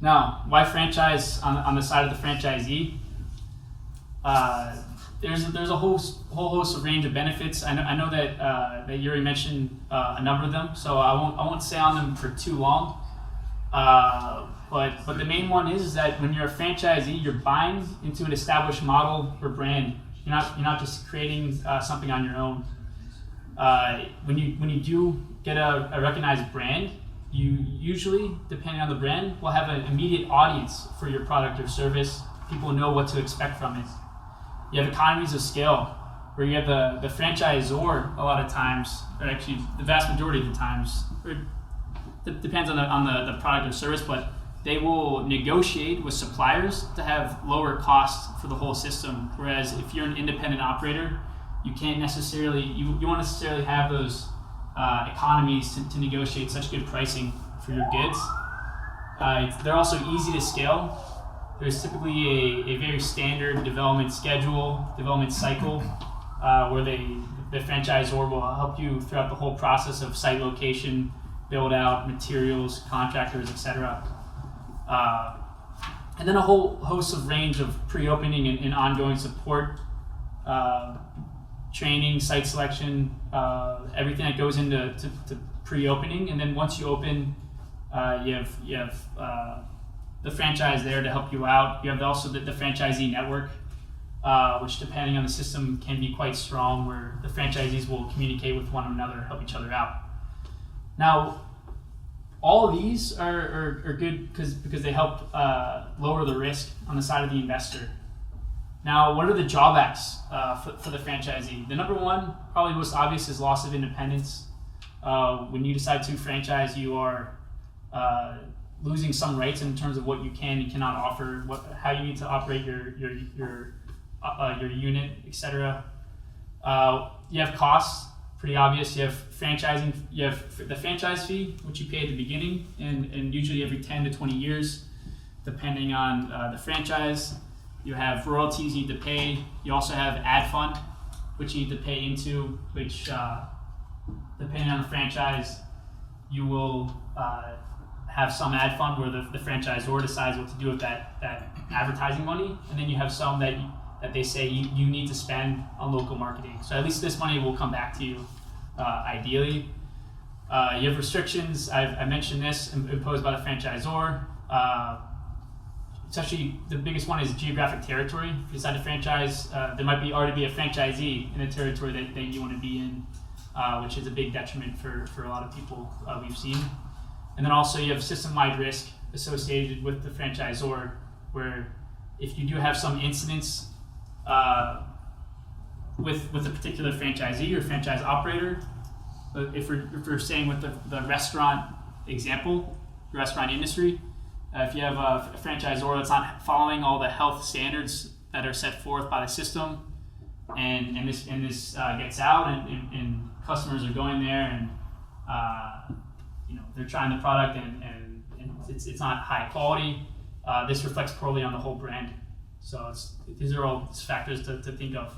Now, why franchise on the side of the franchisee? There's a whole host of range of benefits. I know that Yuri mentioned a number of them, so I won't say on them for too long. But the main one is that when you're a franchisee, you're buying into an established model or brand. You're not just creating something on your own. When you do get a recognized brand, you usually, depending on the brand, will have an immediate audience for your product or service. People know what to expect from it. You have economies of scale, where you have the franchisor a lot of times, or actually the vast majority of the times, it depends on the product or service, but they will negotiate with suppliers to have lower costs for the whole system. Whereas if you're an independent operator, you can't necessarily, you won't necessarily have those economies to negotiate such good pricing for your goods. They're also easy to scale. There's typically a very standard development schedule, development cycle, where the franchisor will help you throughout the whole process of site location, build out, materials, contractors, etc. And then a whole host of range of pre-opening and ongoing support, training, site selection, everything that goes into pre-opening. And then once you open, you have the franchise there to help you out. You have also the franchisee network, which depending on the system can be quite strong, where the franchisees will communicate with one another, help each other out. Now, all of these are good because they help lower the risk on the side of the investor. Now, what are the drawbacks for the franchisee? The number one, probably most obvious, is loss of independence. When you decide to franchise, you are losing some rights in terms of what you can and cannot offer, how you need to operate your unit, etc. You have costs, pretty obvious. You have franchising. You have the franchise fee, which you pay at the beginning, and usually every 10 to 20 years, depending on the franchise. You have royalties you need to pay. You also have ad fund, which you need to pay into, which depending on the franchise, you will have some ad fund where the franchisor decides what to do with that advertising money, and then you have some that they say you need to spend on local marketing. So at least this money will come back to you, ideally. You have restrictions. I mentioned this, imposed by the franchisor. Especially the biggest one is geographic territory. If you decide to franchise, there might already be a franchisee in a territory that you want to be in, which is a big detriment for a lot of people we've seen. And then also you have system-wide risk associated with the franchisor, where if you do have some incidents with a particular franchisee or franchise operator, if we're saying with the restaurant example, the restaurant industry, if you have a franchisor that's not following all the health standards that are set forth by the system, and this gets out, and customers are going there and they're trying the product and it's not high quality, this reflects poorly on the whole brand. So these are all factors to think of.